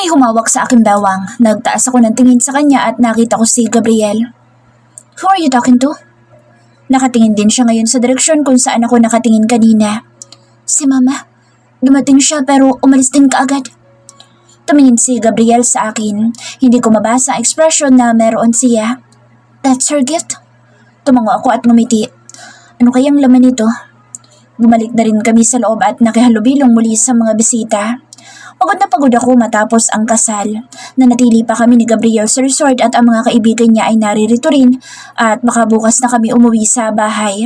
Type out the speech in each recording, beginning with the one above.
May humawak sa aking bawang. Nagtaas ako ng tingin sa kanya at nakita ko si Gabriel. Who are you talking to? Nakatingin din siya ngayon sa direksyon kung saan ako nakatingin kanina. Si Mama. Dumating siya pero umalis din kaagad. Tumingin si Gabriel sa akin. Hindi ko mabasa ang ekspresyon na meron siya. That's her gift? Tumango ako at ngumiti. Ano kayang laman nito? Bumalik na rin kami sa loob at nakihalubilong muli sa mga bisita. Pagod na pagod ako matapos ang kasal. Nanatili pa kami ni Gabriel sa resort at ang mga kaibigan niya ay naririto rin at baka bukas na kami umuwi sa bahay.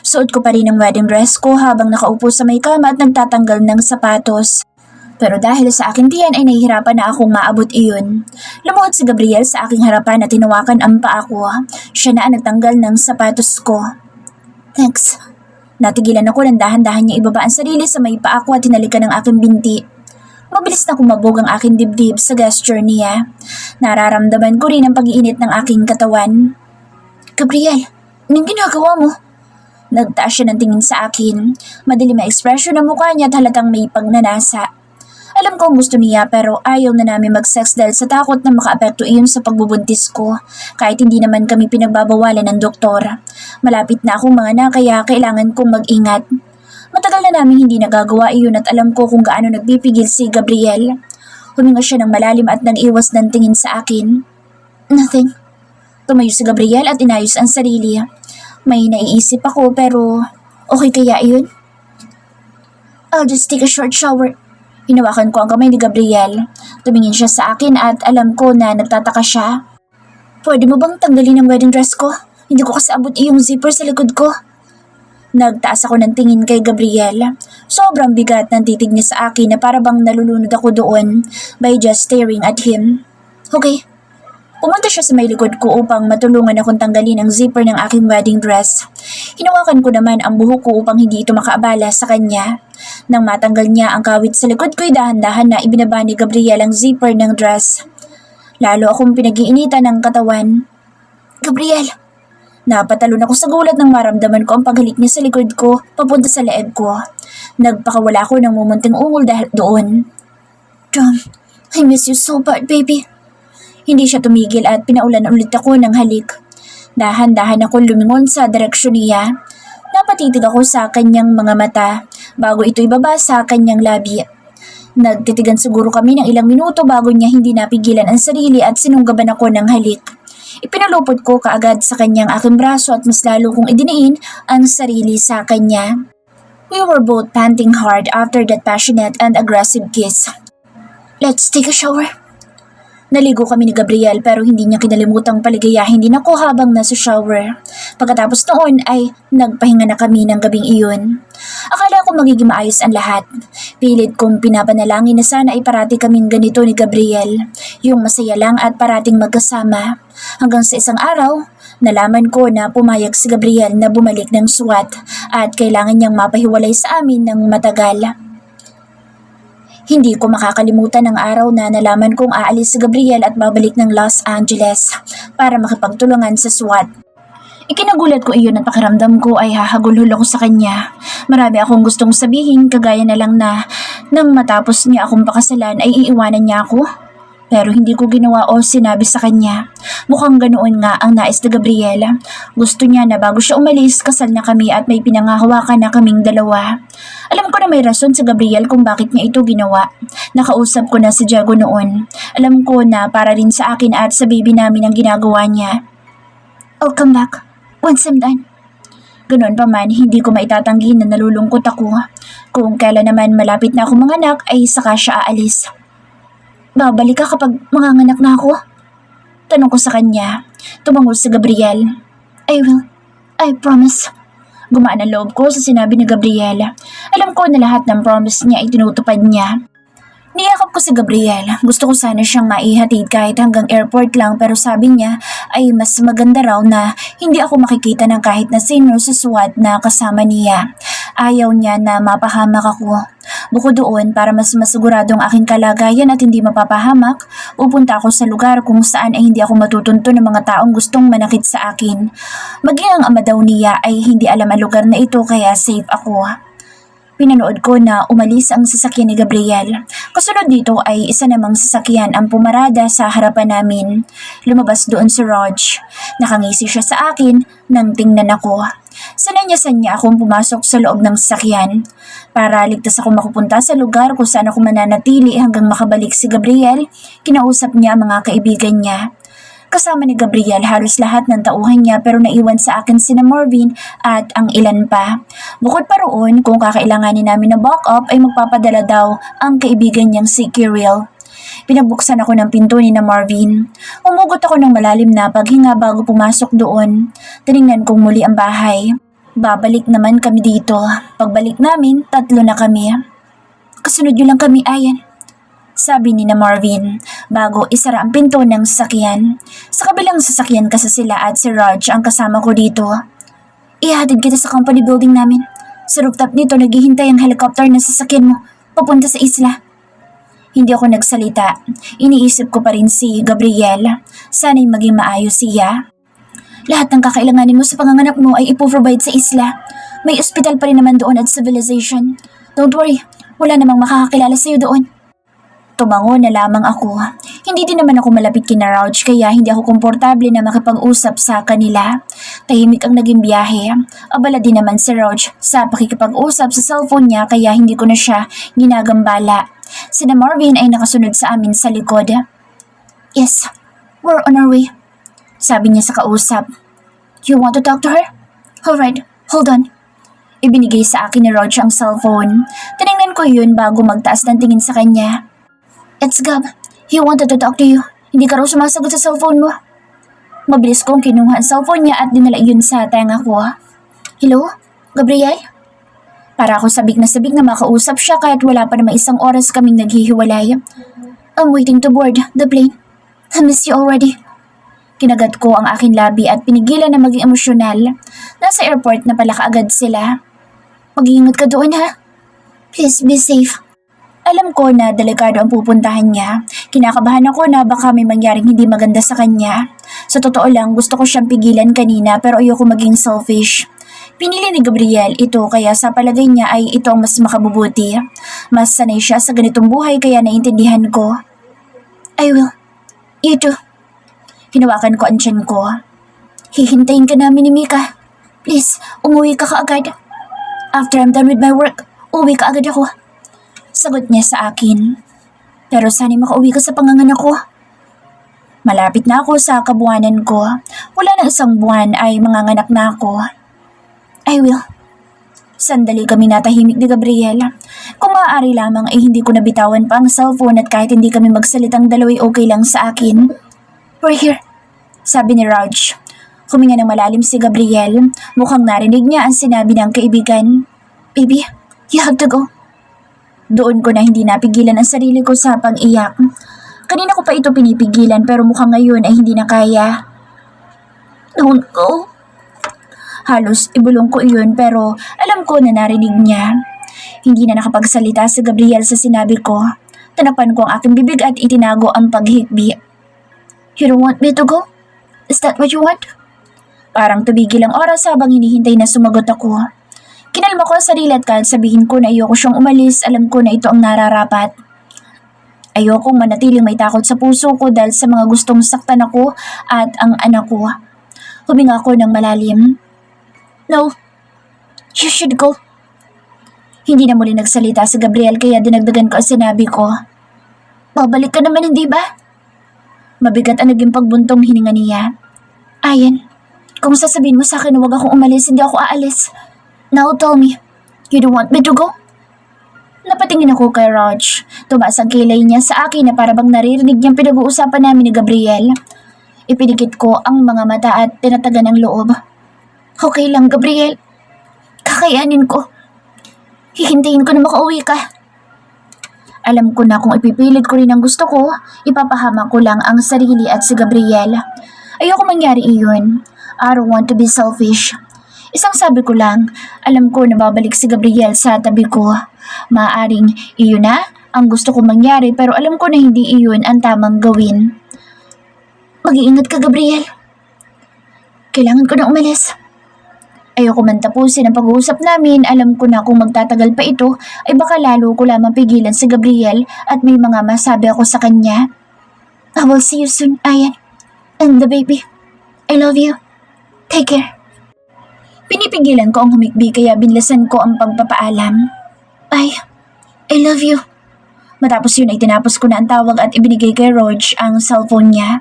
Suot ko pa rin ang wedding dress ko habang nakaupo sa may kama at nagtatanggal ng sapatos. Pero dahil sa akin diyan ay nahihirapan na akong maabot iyon. Lumuhod si Gabriel sa aking harapan at tinawakan ang paa ko. Siya na ang nagtanggal ng sapatos ko. Thanks. Natigilan ako ng dahan-dahan niya ibaba ang sarili sa may paa ko at hinalikan ng aking binti. Mabilis na kumabog ang aking dibdib sa gesture niya. Nararamdaman ko rin ang pag-iinit ng aking katawan. Gabriel, anong ginagawa mo? Nagtaas siya ng tingin sa akin. Madilim na ekspresyon ng mukha niya at halatang may pagnanasa. Alam ko gusto niya pero ayaw na namin mag-sex dahil sa takot na makaapekto iyon sa pagbubuntis ko. Kahit hindi naman kami pinagbabawalan ng doktor. Malapit na akong mga anak kaya kailangan kong mag-ingat. Matagal na namin hindi nagagawa iyon at alam ko kung gaano nagpipigil si Gabriel. Huminga siya ng malalim at nag-iwas ng tingin sa akin. Nothing. Tumayo si Gabriel at inayos ang sarili. May naiisip ako pero okay kaya iyon? I'll just take a short shower. Hinawakan ko ang kamay ni Gabriel. Tumingin siya sa akin at alam ko na nagtataka siya. Pwede mo bang tanggalin ang wedding dress ko? Hindi ko kasi abot iyong zipper sa likod ko. Nagtaas ako ng tingin kay Gabriel. Sobrang bigat ng titig niya sa akin na para bang nalulunod ako doon by just staring at him. Okay. Pumunta siya sa may likod ko upang matulungan akong tanggalin ang zipper ng aking wedding dress. Hinawakan ko naman ang buhok ko upang hindi ito makaabala sa kanya. Nang matanggal niya ang kawit sa likod ko'y dahan-dahan na ibinaba ni Gabriel ang zipper ng dress. Lalo akong pinag-iinitan ng katawan. Gabriel! Napatalon ako sa gulat nang maramdaman ko ang paghalik niya sa likod ko papunta sa leeg ko. Nagpakawala ko ng mumunting ungol dahil doon. John, I miss you so bad, baby. Hindi siya tumigil at pinaulan ulit ako ng halik. Dahan-dahan ako lumingon sa direksyon niya. Napatitig ako sa kanyang mga mata bago ito ibaba sa kanyang labi. Nagtitigan siguro kami ng ilang minuto bago niya hindi napigilan ang sarili at sinunggaban ako ng halik. Ipinalupot ko kaagad sa kanyang aking braso at mas lalo kong idiniin ang sarili sa kanya. We were both panting hard after that passionate and aggressive kiss. Let's take a shower. Naligo kami ni Gabriel pero hindi niya kinalimutang paligayahin din ako habang nasa shower. Pagkatapos noon ay nagpahinga na kami ng gabing iyon. Akala ko magiging maayos ang lahat. Pilit kong pinapanalangin na sana ay parati kaming ganito ni Gabriel. Yung masaya lang at parating magkasama. Hanggang sa isang araw, nalaman ko na pumayag si Gabriel na bumalik ng SWAT at kailangan niyang mapahiwalay sa amin ng matagal. Hindi ko makakalimutan ang araw na nalaman kong aalis si Gabriel at babalik ng Los Angeles para makipagtulungan sa SWAT. Ikinagulat ko iyon at pakiramdam ko ay hahagulhol ako sa kanya. Marami akong gustong sabihin kagaya na lang na nang matapos niya akong pakasalan ay iiwanan niya ako. Pero hindi ko ginawa o sinabi sa kanya. Mukhang ganoon nga ang nais ni Gabriel. Gusto niya na bago siya umalis, kasal na kami at may pinangahawakan na kaming dalawa. Alam ko na may rason si Gabriel kung bakit niya ito ginawa. Nakausap ko na si Diego noon. Alam ko na para rin sa akin at sa baby namin ang ginagawa niya. I'll come back once I'm done. Ganoon pa man, hindi ko maitatanggi na nalulungkot ako. Kung kailan naman malapit na akong manganak ay saka siya aalis. Babalik ka kapag manganganak na ako? Tanong ko sa kanya. Tumango si Gabriel. I will. I promise. Gumaan ang loob ko sa sinabi ni Gabriel. Alam ko na lahat ng promise niya ay tinutupad niya. Niyakap ko si Gabriel. Gusto ko sana siyang maihatid kahit hanggang airport lang pero sabi niya ay mas maganda raw na hindi ako makikita ng kahit na sino sa SWAT na kasama niya. Ayaw niya na mapahamak ako. Bukod doon, para mas masiguradong aking kalagayan at hindi mapapahamak, pupunta ako sa lugar kung saan ay hindi ako matutunto ng mga taong gustong manakit sa akin. Maging ang ama daw niya ay hindi alam ang lugar na ito kaya safe ako. Pinanood ko na umalis ang sasakyan ni Gabriel. Kasunod dito ay isa namang sasakyan ang pumarada sa harapan namin. Lumabas doon si Raj. Nakangisi siya sa akin nang tingnan ako. Sinanyasan niya akong pumasok sa loob ng sasakyan. Para ligtas ako makupunta sa lugar kung saan ako mananatili hanggang makabalik si Gabriel, kinausap niya ang mga kaibigan niya. Kasama ni Gabriel halos lahat ng tauhan niya pero naiwan sa akin sina Marvin at ang ilan pa. Bukod pa roon, kung kakailanganin namin na backup ay magpapadala daw ang kaibigan niyang si Kirill. Pinabuksan ako ng pinto ni na Marvin. Umugot ako ng malalim na paghinga bago pumasok doon. Tiningnan kong muli ang bahay. Babalik naman kami dito. Pagbalik namin, 3 na kami. Kasunod yun lang kami, Ayan. Sabi ni na Marvin bago isara ang pinto ng sasakyan. Sa kabilang sasakyan kasi sila at si Raj ang kasama ko dito. Ihatid kita sa company building namin. Sa rooftop nito naghihintay ang helicopter na sasakyan mo papunta sa isla. Hindi ako nagsalita. Iniisip ko pa rin si Gabriel. Sana'y maging maayos siya. Lahat ng kakailanganin mo sa panganganak mo ay ipoprovide sa isla. May ospital pa rin naman doon at civilization. Don't worry, wala namang makakakilala sa'yo doon. Tumango na lamang ako. Hindi din naman ako malapit kina Raj kaya hindi ako komportable na makipag-usap sa kanila. Tahimik ang naging biyahe. Abala din naman si Raj sa pakikipag-usap sa cellphone niya kaya hindi ko na siya ginagambala. Sina Marvin ay nakasunod sa amin sa likod. Yes, we're on our way. Sabi niya sa kausap. You want to talk to her? Alright, hold on. Ibinigay sa akin ni Raj ang cellphone. Tinignan ko yun bago magtaas ng tingin sa kanya. It's Gab. He wanted to talk to you. Hindi ka raw sumasagot sa cellphone mo. Mabilis kong kinuha ang cellphone niya at dinala yun sa tenga ko. Hello? Gabriel? Para ako sabik na makausap siya kahit wala pa naman 1 oras kaming naghihiwalay. I'm waiting to board the plane. I miss you already. Kinagat ko ang aking labi at pinigilan na maging emosyonal. Nasa airport na pala kaagad sila. Mag-iingat ka doon ha. Please be safe. Alam ko na delikado ang pupuntahan niya. Kinakabahan ako na baka may mangyaring hindi maganda sa kanya. Sa totoo lang, gusto ko siyang pigilan kanina pero ayoko maging selfish. Pinili ni Gabriel ito kaya sa palagay niya ay ito ang mas makabubuti. Mas sanay siya sa ganitong buhay kaya naintindihan ko. I will. You too. Hinawakan ko ang tiyan ko. Hihintayin ka namin ni Mika. Please, umuwi ka kaagad. After I'm done with my work, uwi ka agad ako. Sagot niya sa akin. Pero sana'y makauwi ka sa panganganak ko. Malapit na ako sa kabuwanan ko. Wala na 1 buwan ay manganganak na ako. I will. Sandali kami natahimik ni Gabriel. Kung maaari lamang ay hindi ko nabitawan pa ang cellphone at kahit hindi kami magsalitang dalaway okay lang sa akin. We're here. Sabi ni Raj. Huminga ng malalim si Gabriel. Mukhang narinig niya ang sinabi ng kaibigan. Baby, you have to go. Doon ko na hindi napigilan ang sarili ko sa pag-iyak. Kanina ko pa ito pinipigilan pero mukhang ngayon ay hindi na kaya. Don't go. Halos ibulong ko iyon pero alam ko na narinig niya. Hindi na nakapagsalita si Gabriel sa sinabi ko. Tanapan ko ang aking bibig at itinago ang paghikbi. You don't want me to go? Is that what you want? Parang tumigil ang oras habang hinihintay na sumagot ako. Kinalma ko ang sarili at kahit sabihin ko na ayoko siyang umalis, alam ko na ito ang nararapat. Ayokong manatiling may takot sa puso ko dahil sa mga gustong saktan ako at ang anak ko. Huminga ako ng malalim. No, you should go. Hindi na muli nagsalita si Gabriel kaya dinagdagan ko ang sinabi ko. Babalik ka naman hindi ba? Mabigat ang naging pagbuntong hininga niya. Ayan, kung sasabihin mo sa akin na huwag akong umalis, hindi ako aalis. Now tell me, you don't want me to go? Napatingin ako kay Raj. Tumaas ang kilay niya sa akin na parabang naririnig niyang pinag-uusapan namin ni Gabriel. Ipinigit ko ang mga mata at tinatagan ng loob. Okay lang, Gabriel. Kakayanin ko. Hihintayin ko na makauwi ka. Alam ko na kung ipipilit ko rin ang gusto ko, ipapahama ko lang ang sarili at si Gabriel. Ayoko mangyari iyon. I don't want to be selfish. Isang sabi ko lang, alam ko na babalik si Gabriel sa tabi ko. Maaaring iyon na ang gusto ko mangyari pero alam ko na hindi iyon ang tamang gawin. Mag-iingat ka, Gabriel. Kailangan ko na umalis. Ayoko man tapusin ang pag-uusap namin, alam ko na kung magtatagal pa ito, ay baka lalo ko lamang pigilan si Gabriel at may mga masabi ako sa kanya. I will see you soon, Ayan. And the baby. I love you. Take care. Pinipigilan ko ang humikbi kaya binlasan ko ang pagpapaalam. I love you. Matapos yun ay tinapos ko na ang tawag at ibinigay kay Rog ang cellphone niya.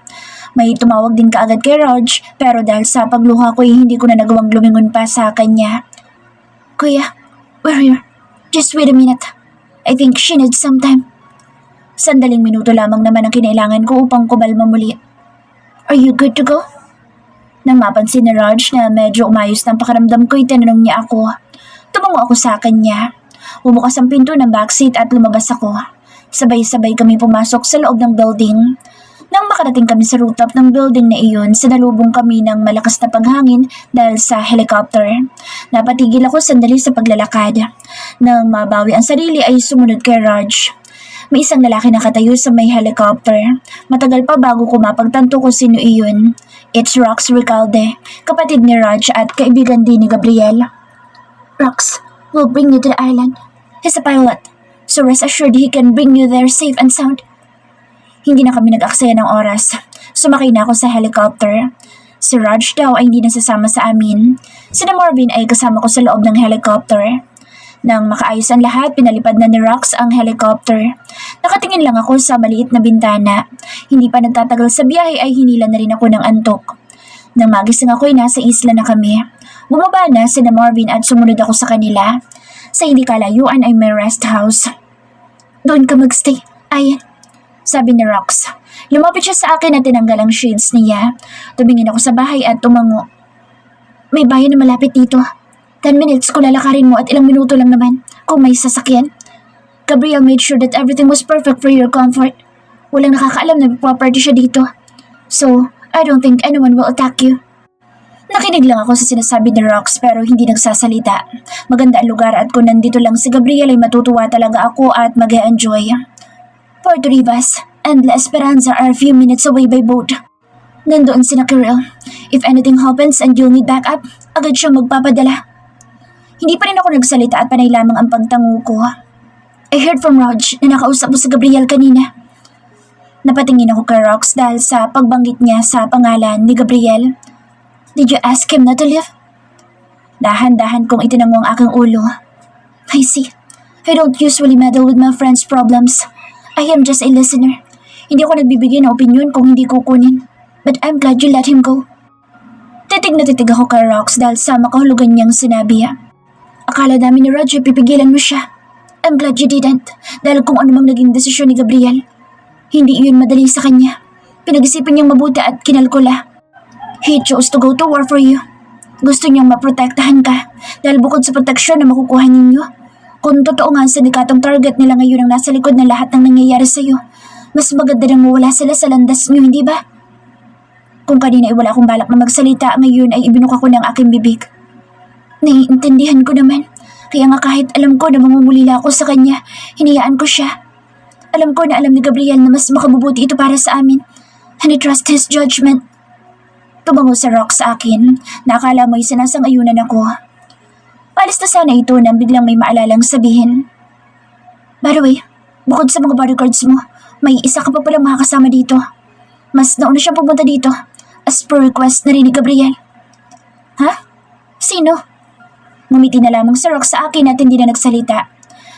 May tumawag din kaagad kay Rog pero dahil sa pagluha ko ay hindi ko na nagawang lumingon pa sa kanya. Kuya, we're here. Just wait a minute. I think she needs some time. Sandaling minuto lamang naman ang kinailangan ko upang kumalma muli. Are you good to go? Nang mapansin ni Rog na medyo umayos ng pakiramdam ko, itinanong niya ako. Tumango ako sa kanya. Bumukas ang pinto ng backseat at lumabas ako. Sabay-sabay kami pumasok sa loob ng building. Nang makarating kami sa rooftop ng building na iyon, sinalubong kami ng malakas na paghangin dahil sa helicopter. Napatigil ako sandali sa paglalakad. Nang mabawi ang sarili ay sumunod kay Rog. May isang lalaki na katayo sa may helicopter. Matagal pa bago ko mapagtanto kung sino iyon. It's Rox Recalde, kapatid ni Rog at kaibigan din ni Gabriel. Rox will bring you to the island. He's a pilot, so rest assured he can bring you there safe and sound. Hindi na kami nag-aksaya ng oras. Sumakay na ako sa helicopter. Si Rog daw ay hindi nasasama sa amin. Sina Marvin ay kasama ko sa loob ng helicopter. Nang makaayos ang lahat, pinalipad na ni Rox ang helicopter. Nakatingin lang ako sa maliit na bintana. Hindi pa nagtatagal sa biyahe ay hinila na rin ako ng antok. Nang magising ako ay nasa isla na kami. Bumaba na sina Marvin at sumunod ako sa kanila. Sa hindi kalayuan ay may rest house. Doon ka magstay, Ayan. Sabi ni Rox. Lumapit siya sa akin at tinanggal ang shades niya. Tumingin ako sa bahay at tumango. May bayan na malapit dito. 10 minutes ko lalakarin mo at ilang minuto lang naman kung may sasakyan. Gabriel made sure that everything was perfect for your comfort. Walang nakakaalam na may property siya dito. So, I don't think anyone will attack you. Nakinig lang ako sa sinasabi ni Rox pero hindi nagsasalita. Maganda ang lugar at kung nandito lang si Gabriel ay matutuwa talaga ako at mag-e-enjoy. Puerto Rivas and La Esperanza are a few minutes away by boat. Nandoon sina Kirill. If anything happens and you'll need backup, agad siyang magpapadala. Hindi pa rin ako nagsalita at panay lamang ang pagtango ko. I heard from Rog na nakausap mo si Gabriel kanina. Napatingin ako kay Rox dahil sa pagbanggit niya sa pangalan ni Gabriel. Did you ask him not to leave? Dahan-dahan kong itinango ang aking ulo. I see. I don't usually meddle with my friends' problems. I am just a listener. Hindi ako nagbibigay ng opinion kung hindi kukunin. But I'm glad you let him go. Titig na titig ako kay Rox dahil sa makahulugan niyang sinabi. Akala namin ni Roger pipigilan mo siya. I'm glad you didn't dahil kung ano mang naging desisyon ni Gabriel. Hindi iyon madali sa kanya. Pinag-isipan niyang mabuti at kinalkula. He chose to go to war for you. Gusto niyang maprotektahan ka dahil bukod sa proteksyon na makukuha ninyo, kung totoo nga sa sikatong target nila ngayon ang nasa likod ng lahat ng nangyayari sa iyo, mas maganda nang mawala sila sa landas niyo, hindi ba? Kung kanina ay wala akong balak na magsalita, ngayon ay ibinuka ko ng aking bibig. Naiintindihan ko naman, kaya nga kahit alam ko na mamumulila ako sa kanya, hinayaan ko siya. Alam ko na alam ni Gabriel na mas makabubuti ito para sa amin, and I trust his judgment. Tumango sa Rox sa akin, na akala mo'y sinasang-ayunan ako. Palis na sana ito nang biglang may maalalang sabihin. By the way, bukod sa mga bodyguards mo, may isa ka pa palang makakasama dito. Mas nauna siyang pumunta dito, as per request na rin ni Gabriel. Ha? Sino? Ngumiti na lamang si Rox sa akin at hindi na nagsalita.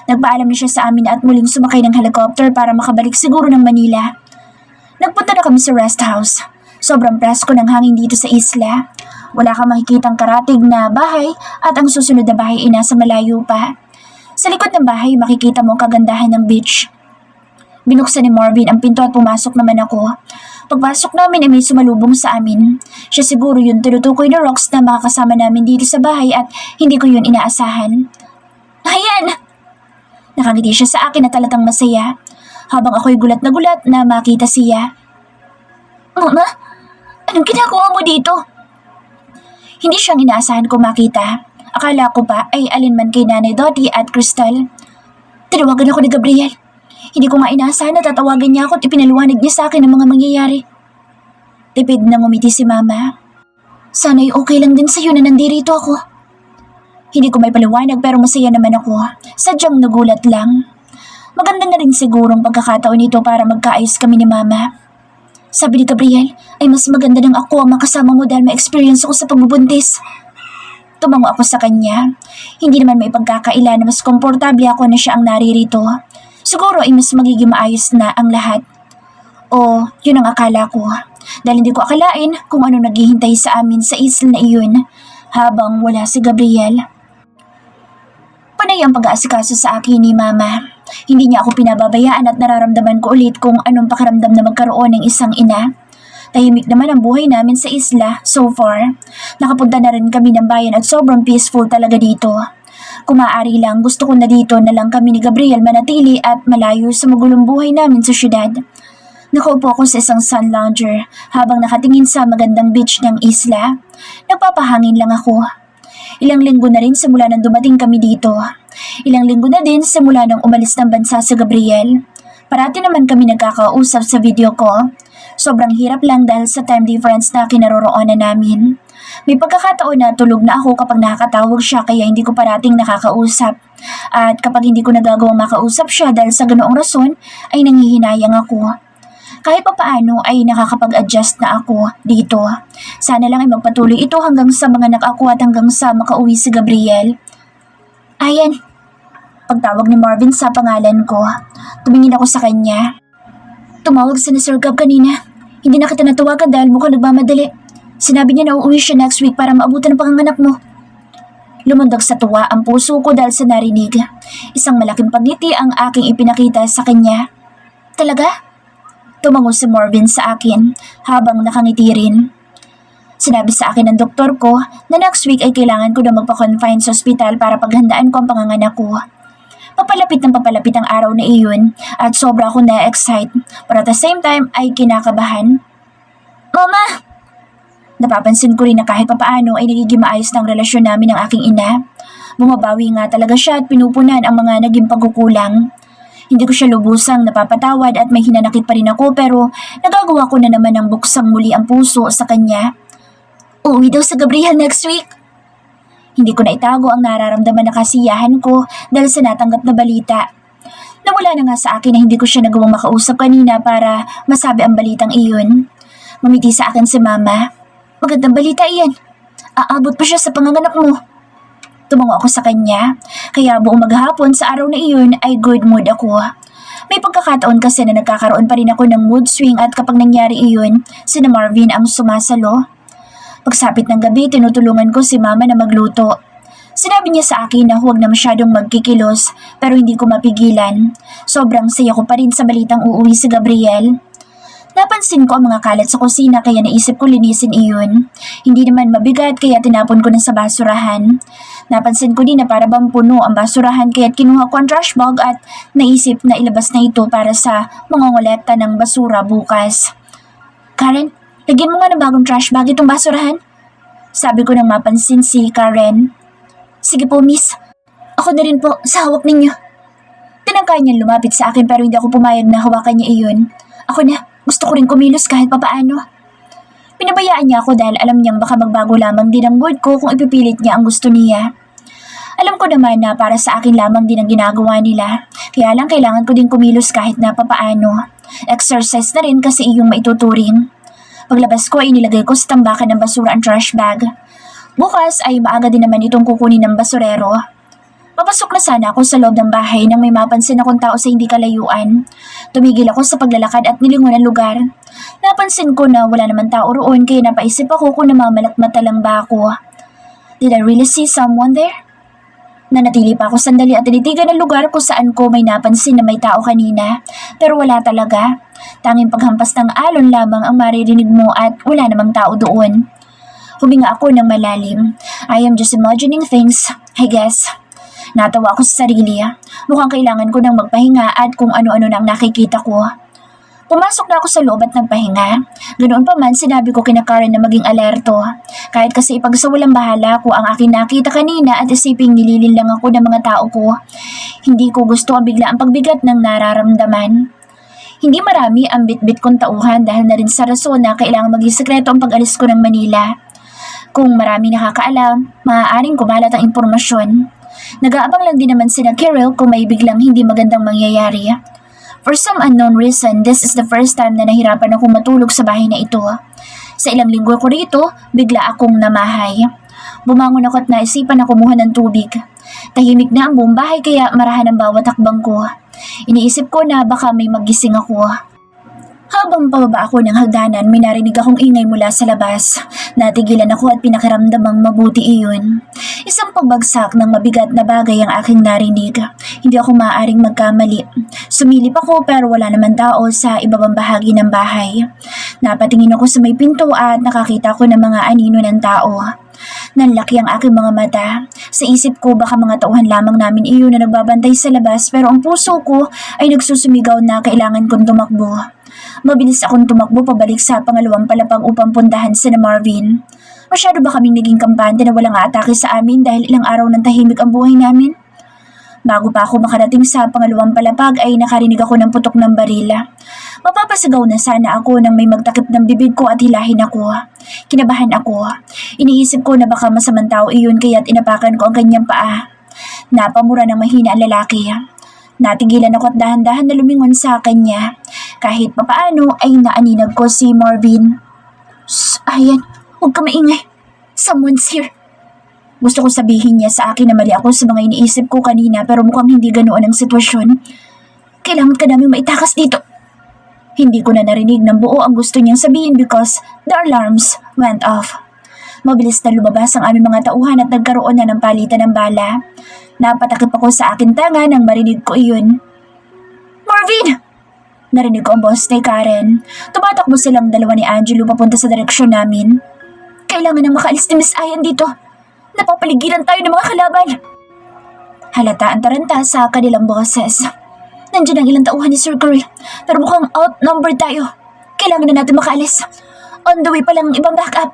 Nagpaalam na siya sa amin at muling sumakay ng helicopter para makabalik siguro ng Manila. Nagpunta na kami sa rest house. Sobrang presko ng hangin dito sa isla. Wala kang makikitang karatig na bahay at ang susunod na bahay ay nasa malayo pa. Sa likod ng bahay makikita mo ang kagandahan ng beach. Binuksan ni Marvin ang pinto at pumasok naman ako. Pagpasok namin ay may sumalubong sa amin. Siya siguro yun tinutukoy ni Rox na makakasama namin dito sa bahay at hindi ko yun inaasahan. Ayan! Nakangiti siya sa akin at talatang masaya. Habang ako'y gulat na makita siya. Mama, anong ginagawa mo dito? Hindi siyang inaasahan ko makita. Akala ko pa ay alinman kay Nanay Dottie at Crystal. Tinawagan ako ni Gabriel. Hindi ko nga inaasahan na tatawagan niya ako at ipinaliwanag niya sa akin ang mga mangyayari. Tipid na ngumiti si Mama. Sana'y okay lang din sa'yo na nandirito ako. Hindi ko may paliwanag pero masaya naman ako. Sadyang nagulat lang. Maganda na rin sigurong pagkakataon ito para magkaayos kami ni Mama. Sabi ni Gabriel, ay mas maganda nang ako ang makasama mo dahil ma-experience ako sa pagbubuntis. Tumango ako sa kanya. Hindi naman may pagkakaila na mas komportable ako na siya ang naririto. Siguro ay mas magiging maayos na ang lahat. O, yun ang akala ko. Dahil hindi ko akalain kung ano naghihintay sa amin sa isla na iyon habang wala si Gabriel. Panay ang pag-aasikaso sa akin ni Mama. Hindi niya ako pinababayaan at nararamdaman ko ulit kung anong pakiramdam na magkaroon ng isang ina. Tahimik naman ang buhay namin sa isla so far. Nakapunta na rin kami ng bayan at sobrang peaceful talaga dito. Kung maaari lang, gusto ko na dito na lang kami ni Gabriel manatili at malayo sa magulong buhay namin sa syudad. Nakaupo ako sa isang sun lounger habang nakatingin sa magandang beach ng isla. Nagpapahangin lang ako. Ilang linggo na rin simula nang dumating kami dito. Ilang linggo na din simula nang umalis ng bansa si Gabriel. Parati naman kami nagkakausap sa video ko. Sobrang hirap lang dahil sa time difference na kinaroroonan namin. May pagkakataon na tulog na ako kapag nakakatawag siya kaya hindi ko parating nakakausap. At kapag hindi ko nagagawang makausap siya dahil sa ganoong rason ay nanghihinayang ako. Kahit papaano ay nakakapag-adjust na ako dito. Sana lang ay magpatuloy ito hanggang sa mga anak ako at hanggang sa makauwi si Gabriel. Ayan. Pagtawag ni Marvin sa pangalan ko, tumingin ako sa kanya. Tumawag si Sir Gab kanina. Hindi na kita natawagan dahil mukhang nagmamadali. Sinabi niya na uuwi siya next week para maabutan ang panganganak mo. Lumundag sa tuwa ang puso ko dahil sa narinig. Isang malaking pagngiti ang aking ipinakita sa kanya. Talaga? Tumango si Marvin sa akin habang nakangiti rin. Sinabi sa akin ng doktor ko na next week ay kailangan ko na magpa-confine sa ospital para paghandaan ko ang panganganak ko. Papalapit ng papalapit ang araw na iyon at sobra akong na-excite but at the same time ay kinakabahan. Mama! Napapansin ko rin na kahit papaano ay nagiging maayos ng relasyon namin ng aking ina. Bumabawi nga talaga siya at pinupunan ang mga naging pagkukulang. Hindi ko siya lubusang napapatawad at may hinanakit pa rin ako pero nagagawa ko na naman ang buksang muli ang puso sa kanya. Uuwi daw sa Gabriel next week. Hindi ko na itago ang nararamdaman na kasiyahan ko dahil sa natanggap na balita. Nawala na nga sa akin na hindi ko siya nagawang makausap kanina para masabi ang balitang iyon. Ngumiti sa akin si Mama. Magandang balita iyan. Aabot pa siya sa panganganak mo. Tumango ako sa kanya, kaya buong maghapon sa araw na iyon ay good mood ako. May pagkakataon kasi na nagkakaroon pa rin ako ng mood swing at kapag nangyari iyon, sina Marvin ang sumasalo. Pagsapit ng gabi, tinutulungan ko si Mama na magluto. Sinabi niya sa akin na huwag na masyadong magkikilos pero hindi ko mapigilan. Sobrang saya ko pa rin sa balitang uuwi si Gabriel. Napansin ko ang mga kalat sa kusina kaya naisip ko linisin iyon. Hindi naman mabigat kaya tinapon ko na sa basurahan. Napansin ko din na para bang puno ang basurahan kaya kinuha ko ang trash bag at naisip na ilabas na ito para sa mangongolekta ng basura bukas. Karen, lagyan mo nga ng bagong trash bag itong basurahan. Sabi ko nang mapansin si Karen. Sige po miss, ako na rin po sa hawak ninyo. Tinangkay niya lumapit sa akin pero hindi ako pumayag na hawakan niya iyon. Ako na. Gusto ko rin kumilos kahit papaano. Pinabayaan niya ako dahil alam niyang baka magbago lamang din ang mood ko kung ipipilit niya ang gusto niya. Alam ko naman na para sa akin lamang din ang ginagawa nila. Kaya lang kailangan ko din kumilos kahit na papaano. Exercise na rin kasi iyong maituturing. Paglabas ko ay nilagay ko sa tambakan ng basura ang trash bag. Bukas ay maaga din naman itong kukunin ng basurero. Papasok na sana ako sa loob ng bahay nang may mapansin akong tao sa hindi kalayuan. Tumigil ako sa paglalakad at nilingon ang lugar. Napansin ko na wala naman tao roon kaya napaisip ako kung namamalat-mata lang ba ako. Did I really see someone there? Nanatili pa ako sandali at tinitigan ang lugar kung saan ko may napansin na may tao kanina. Pero wala talaga. Tanging paghampas ng alon lamang ang maririnig mo at wala namang tao doon. Huminga ako ng malalim. I am just imagining things, I guess. Natawa ako sa sarili. Mukhang kailangan ko nang magpahinga at kung ano-ano na ang nakikita ko. Pumasok na ako sa loob at nagpahinga. Ganoon pa man sinabi ko kina Karen na maging alerto. Kahit kasi ipagsawalang bahala ko ang aking nakita kanina at isiping nililin lang ako ng mga tao ko. Hindi ko gusto ang bigla ang pagbigat ng nararamdaman. Hindi marami ang bit-bit kong tauhan dahil na rin sa rason na kailangan maging sekreto ang pag-alis ko ng Manila. Kung marami nakakaalam, maaaring kumalat ang impormasyon. Nag-aabang lang din naman sina Kirill kung may biglang hindi magandang mangyayari. For some unknown reason, this is the first time na nahirapan akong matulog sa bahay na ito. Sa ilang linggo ko rito, bigla akong namahay. Bumangon ako at naisipan na kumuha ng tubig. Tahimik na ang buong bahay kaya marahan ang bawat hakbang ko. Iniisip ko na baka may magising ako. Habang pababa ako ng hagdanan, may narinig akong ingay mula sa labas. Natigilan ako at pinakiramdamang mabuti iyon. Isang pagbagsak ng mabigat na bagay ang aking narinig. Hindi ako maaaring magkamali. Sumilip ako pero wala naman tao sa ibabang bahagi ng bahay. Napatingin ako sa may pinto at nakakita ko ng mga anino ng tao. Nanlaki ang aking mga mata. Sa isip ko baka mga tauhan lamang namin iyon na nagbabantay sa labas pero ang puso ko ay nagsusumigaw na kailangan kong tumakbo. Mabilis akong tumakbo pabalik sa pangalawang palapag upang puntahan si Marvin. Masyado ba kaming naging kampante na walang aatake sa amin dahil ilang araw ng tahimik ang buhay namin? Bago pa ako makarating sa pangalawang palapag ay nakarinig ako ng putok ng barila. Mapapasigaw na sana ako nang may magtakip ng bibig ko at hilahin ako. Kinabahan ako. Iniisip ko na baka masamang tao iyon kaya't inapakan ko ang kanyang paa. Napamura ng mahina ang lalaki. Natigilan ako at dahan-dahan na lumingon sa kanya. Kahit papaano ay naaninag ko si Marvin. Ayan, huwag ka maingay. Someone's here. Gusto ko sabihin niya sa akin na mali ako sa mga iniisip ko kanina pero mukhang hindi ganoon ang sitwasyon. Kailangan ka namin maitakas dito. Hindi ko na narinig ng buo ang gusto niyang sabihin because the alarms went off. Mabilis na lumabas ang aming mga tauhan at nagkaroon na ng palitan ng bala. Napatakip ako sa akin tanga nang marinig ko iyon. Marvin! Narinig ko ang boss ni Karen. Tumatakbo silang dalawa ni Angelo papunta sa direksyon namin. Kailangan nang makaalis ni Miss Ayan dito. Napapaligiran tayo ng mga kalaban. Halata ang taranta sa kanilang boses. Nandiyan ang ilang tauhan ni Sir Curry, pero mukhang outnumbered tayo. Kailangan na natin makaalis. On the way pa lang ang ibang backup.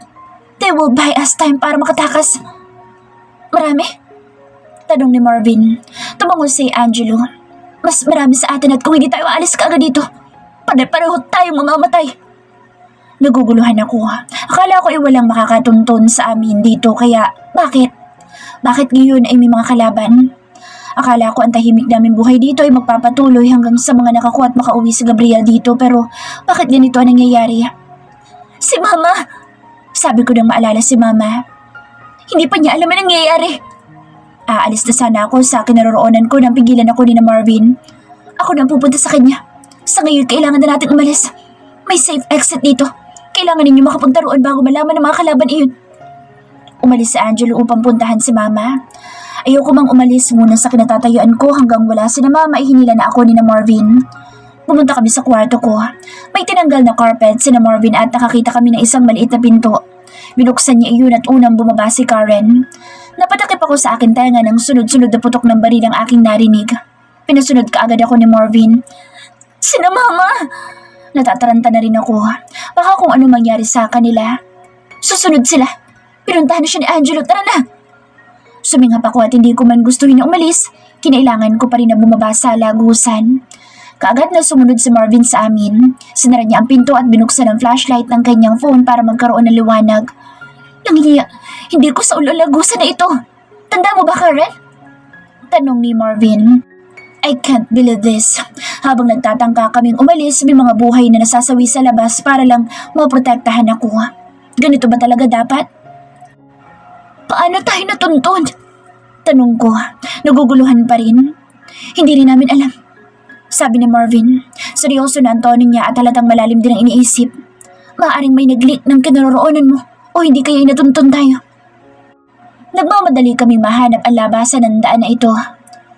They will buy us time para makatakas. Marami? Tanong ni Marvin. Tumango si Angelo. Mas marami sa atin at kung hindi tayo aalis kaagad dito, pare-pareho tayong mamamatay. Naguguluhan ako. Akala ko ay walang makakatuntun sa amin dito kaya bakit? Bakit ngayon ay may mga kalaban? Akala ko ang tahimik namin buhay dito ay magpapatuloy hanggang sa mga nakakuha at makauwi si Gabriel dito pero bakit ganito ang nangyayari? Si Mama! Sabi ko nang maalala si Mama. Hindi pa niya alam ang nangyayari. Aalis na sana ako sa kinaroroonan ko nang pigilan ako ni na Marvin. Ako nang pupunta sa kanya. Sa ngayon kailangan na natin umalis. May safe exit dito. Kailangan ninyo makapunta roon bago malaman ng mga kalaban iyon. Umalis si Angelo upang puntahan si Mama. Ayoko mang umalis muna sa kinatatayuan ko hanggang wala si na Mama ay hinila na ako ni na Marvin. Pumunta kami sa kwarto ko. May tinanggal na carpet si na Marvin at nakakita kami ng isang maliit na pinto. Binuksan niya iyon at unang bumaba si Karen. Napatakip ako sa akin tenga ng sunod-sunod na putok ng baril ang aking narinig. Pinasunod kaagad ako ni Marvin. Sina Mama! Natataranta na rin ako. Baka kung ano mangyari sa kanila. Susunod sila. Pinuntahan na siya ni Angelo. Tara na! Sumingap ako at hindi ko man gustuhin na umalis. Kinailangan ko pa rin na bumaba sa lagusan. Kaagad na sumunod si Marvin sa amin. Sinara niya ang pinto at binuksan ang flashlight ng kanyang phone para magkaroon ng liwanag. Langhiya, hindi ko sa ulo lagusan na ito. Tanda mo ba, Karen? Tanong ni Marvin. I can't believe this. Habang nagtatangka kaming umalis, may mga buhay na nasasawi sa labas para lang maprotektahan ako. Ganito ba talaga dapat? Paano tayo natuntun? Tanong ko. Naguguluhan pa rin. Hindi rin namin alam. Sabi ni Marvin. Seryoso na ang tono niya at halatang malalim din ang iniisip. Maaaring may nag-leak ng kinaroroonan mo o hindi kaya inatuntun tayo. Nagmamadali kami mahanap ang labasan ng daan na ito.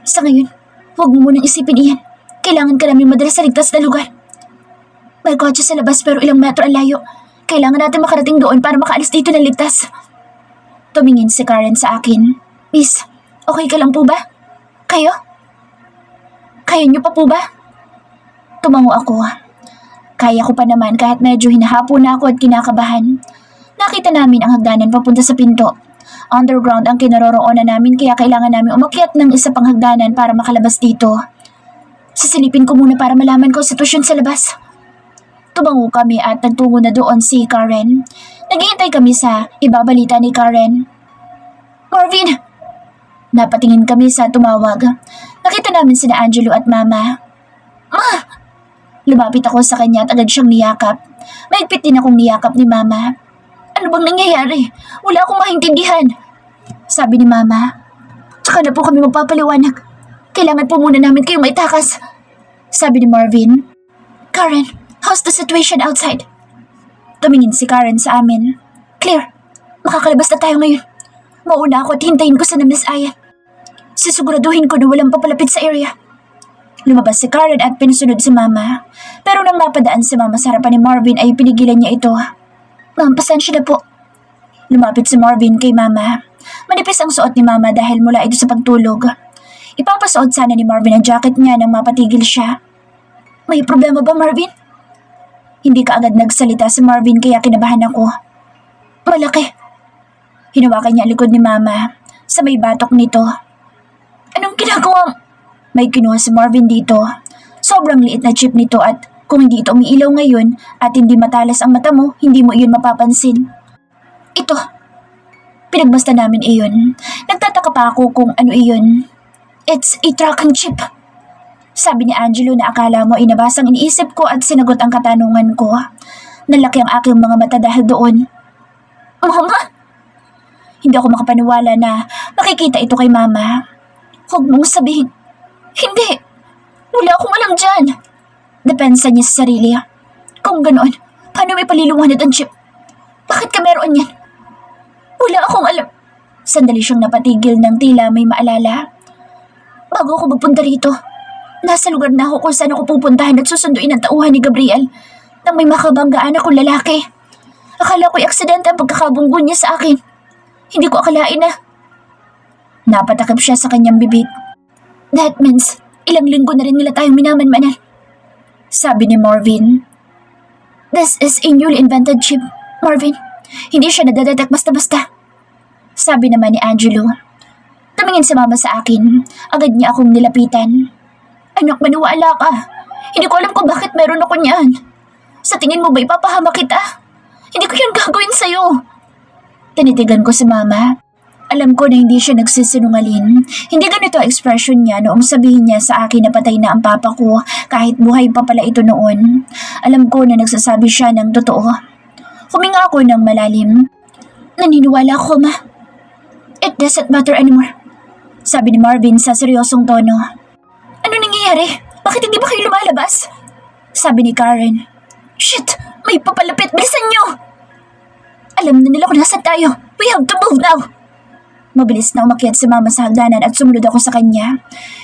Sa ngayon, huwag mo munang isipin iyan. Kailangan ka namin madala sa ligtas na lugar. May kotse sa labas pero ilang metro ang layo. Kailangan natin makarating doon para makaalis dito ng ligtas. Tumingin si Karen sa akin. Miss, okay ka lang po ba? Kayo? Kaya niyo pa po ba? Tumango ako. Kaya ko pa naman kahit medyo hinahapo na ako at kinakabahan. Nakita namin ang hagdanan papunta sa pinto. Underground ang kinaroroonan namin kaya kailangan namin umakyat ng isa pang hagdanan para makalabas dito. Sisilipin ko muna para malaman ko ang sitwasyon sa labas. Tumango kami at nagtungo na doon si Karen. Naghihintay kami sa ibabalita ni Karen. Marvin! Napatingin kami sa tumawag. Nakita namin sina Angelo at Mama. Ma! Lumapit ako sa kanya at agad siyang niyakap. Mahigpit din akong niyakap ni Mama. Ano bang nangyayari? Wala akong maintindihan. Sabi ni Mama. Tsaka na po kami magpapaliwanag. Kailangan po muna namin kayong maitakas. Sabi ni Marvin. Karen, how's the situation outside? Tumingin si Karen sa amin. Clear, makakalabas na tayo ngayon. Mauna ako at hintayin ko sa Miss Aya. Sisiguraduhin ko na walang papalapit sa area. Lumabas si Karen at pinusunod si Mama. Pero nang mapadaan si Mama sa harapan ni Marvin ay pinigilan niya ito. Ma'am, pasensya na po. Lumapit si Marvin kay Mama. Manipis ang suot ni Mama dahil mula ito sa pagtulog. Ipapasuot sana ni Marvin ang jacket niya nang mapatigil siya. May problema ba, Marvin? Hindi kaagad nagsalita si Marvin kaya kinabahan ako. Malaki. Hinawakan niya ang likod ni Mama sa may batok nito. Anong ginagawa? May kinuha si Marvin dito. Sobrang liit na chip nito at kung hindi ito umiilaw ngayon at hindi matalas ang mata mo, hindi mo iyon mapapansin. Ito. Pinagbasta namin iyon. Nagtataka pa ako kung ano iyon. It's a tracking chip. Sabi ni Angelo na akala mo ay nabasang iniisip ko at sinagot ang katanungan ko. Nalaki ang aking mga mata dahil doon. Mama! Hindi ako makapaniwala na makikita ito kay Mama. Huwag mong sabihin. Hindi! Wala akong alam dyan. Depensa niya sa sarili. Kung ganoon, paano may paliliwanag ang chip? Bakit ka meron yan? Wala akong alam. Sandali siyang napatigil ng tila may maalala. Bago ako magpunta rito, nasa lugar na ako kung saan ako pupuntahan at susunduin ang tauhan ni Gabriel nang may makabanggaan akong lalaki. Akala ko'y aksidente ang pagkakabunggo niya sa akin. Hindi ko akalain na. Napatakip siya sa kanyang bibig. That means, ilang linggo na rin nila tayong minamanmanan. Sabi ni Marvin. This is a newly invented chip, Marvin. Hindi siya nadadetect basta-basta. Sabi naman ni Angelo. Tumingin si Mama sa akin. Agad niya akong nilapitan. Anak, maniwala ka. Hindi ko alam kung bakit meron ako niyan. Sa tingin mo ba ipapahama kita? Hindi ko yan gagawin sa'yo. Tinitigan ko si Mama. Alam ko na hindi siya nagsisinungaling. Hindi ganito ang ekspresyon niya noong sabihin niya sa akin na patay na ang papa ko kahit buhay pa pala ito noon. Alam ko na nagsasabi siya ng totoo. Huminga ako ng malalim. Naniniwala ako, Ma. It doesn't matter anymore. Sabi ni Marvin sa seryosong tono. Ano nangyayari? Bakit hindi ba kayo lumalabas? Sabi ni Karen. Shit! May papalapit! Bilisan niyo! Alam na nila kung nasan tayo. We have to move now! Mabilis na umakyat si Mama sa hagdanan at sumunod ako sa kanya.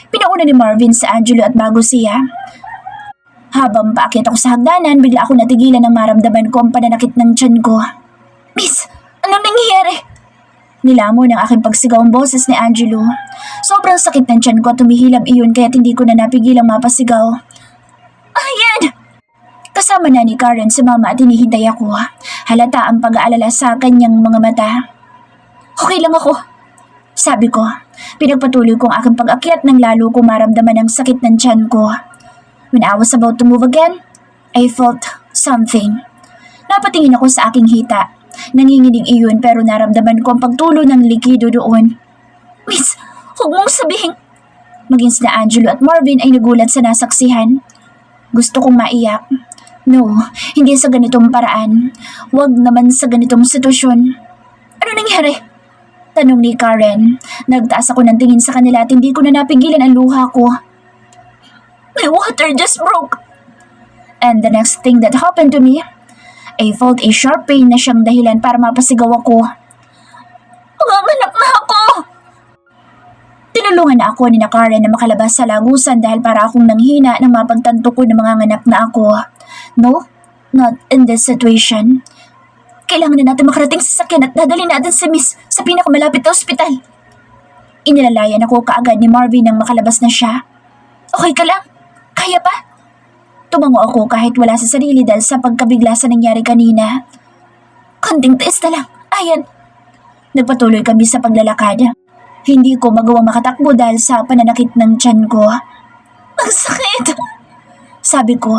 Pinauna ni Marvin sa Angelo at bago siya. Habang paakyat ako sa hagdanan, bigla ako natigilan ng maramdaman ko ang pananakit ng tiyan ko. Miss, anong nangyayari? Nilamon ang aking pagsigaw ang boses ni Angelo. Sobrang sakit ng tiyan ko at tumihilab iyon kaya't hindi ko na napigilang mapasigaw. Ayan! Kasama na ni Karen si Mama at hinihintay ako. Halata ang pag-aalala sa kanyang mga mata. Okay lang ako. Sabi ko, pinagpatuloy ko ang aking pag-akyat nang lalo ko maramdaman ang sakit ng tiyan ko. When I was about to move again, I felt something. Napatingin ako sa aking hita. Nanginginig iyon pero naramdaman ko ang pagtulo ng likido doon. Miss, huwag mong sabihin. Maging sina Angelo at Marvin ay nagulat sa nasaksihan. Gusto kong maiyak. No, hindi sa ganitong paraan. Huwag naman sa ganitong sitwasyon. Ano nangyari? Tanong ni Karen. Nagtaas ako ng tingin sa kanila at hindi ko na napigilan ang luha ko. My water just broke. And the next thing that happened to me, I felt a sharp pain na siyang dahilan para mapasigaw ako. Manganak na ako! Tinulungan na ako ni na Karen na makalabas sa lagusan dahil para akong nanghina nang mapagtanto ko na manganganak na ako. No, not in this situation. Kailangan na natin makarating sa sakyan at dadali natin si Miss sa pinakamalapit na ospital. Inilalayan ako kaagad ni Marvin nang makalabas na siya. Okay ka lang? Kaya pa? Tumango ako kahit wala sa sarili dahil sa pagkabigla sa nangyari kanina. Konting tiis na lang. Ayan. Nagpatuloy kami sa paglalakad. Hindi ko magawang makatakbo dahil sa pananakit ng tiyan ko. Ang sakit! Sabi ko,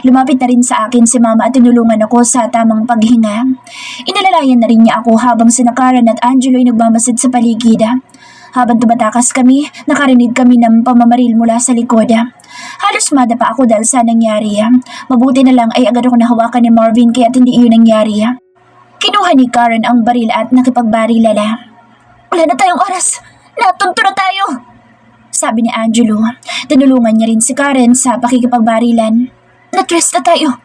lumapit na rin sa akin si Mama at tinulungan ako sa tamang paghinga. Inalalayan na rin niya ako habang sina Karen at Angelo ay nagmamasid sa paligid. Habang tumatakas kami, nakarinig kami ng pamamaril mula sa likod. Halos madapa ako dahil sa nangyari. Mabuti na lang ay agad ako nahawakan ni Marvin kaya hindi iyon nangyari. Kinuha ni Karen ang baril at nakipagbarilala. Wala na tayong oras! Natunto na tayo! Sabi ni Angelo. Tinulungan niya rin si Karen sa pakikipagbarilan. Natrest na tayo!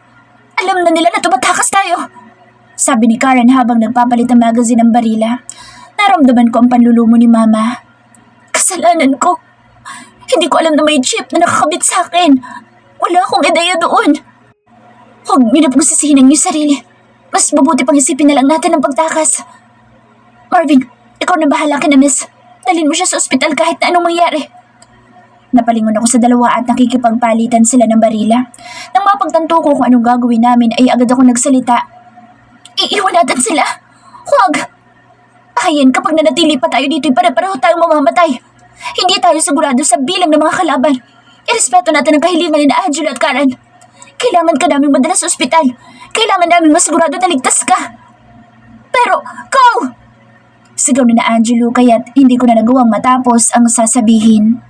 Alam na nila na tumatakas tayo! Sabi ni Karen habang nagpapalit ng magazine ng barila. Naramdaman ko ang panlulumo ni Mama. Kasalanan ko. Hindi ko alam na may chip na nakakabit sa akin. Wala akong ideya doon. Huwag niyo na pong sisihin ang iyong sarili. Mas mabuti pang isipin na lang natin ang pagtakas. Marvin, ikaw na bahala kina Miss. Dalhin mo siya sa ospital kahit na anong mangyari. Napalingon ako sa dalawa at nakikipagpalitan sila ng barila. Nang mapagtanto ko kung anong gagawin namin ay agad ako nagsalita. Iiwan natin sila. Huwag! Ayan, kapag nanatili pa tayo dito, pare-pareho tayong mamamatay. Hindi tayo sigurado sa bilang ng mga kalaban. Irespeto natin ang kahilingan ni Angelo at Karen. Kailangan ka naming madala sa ospital. Kailangan naming masigurado na ligtas ka. Pero, go! Sigaw na Angelo kaya't hindi ko na nagawang matapos ang sasabihin.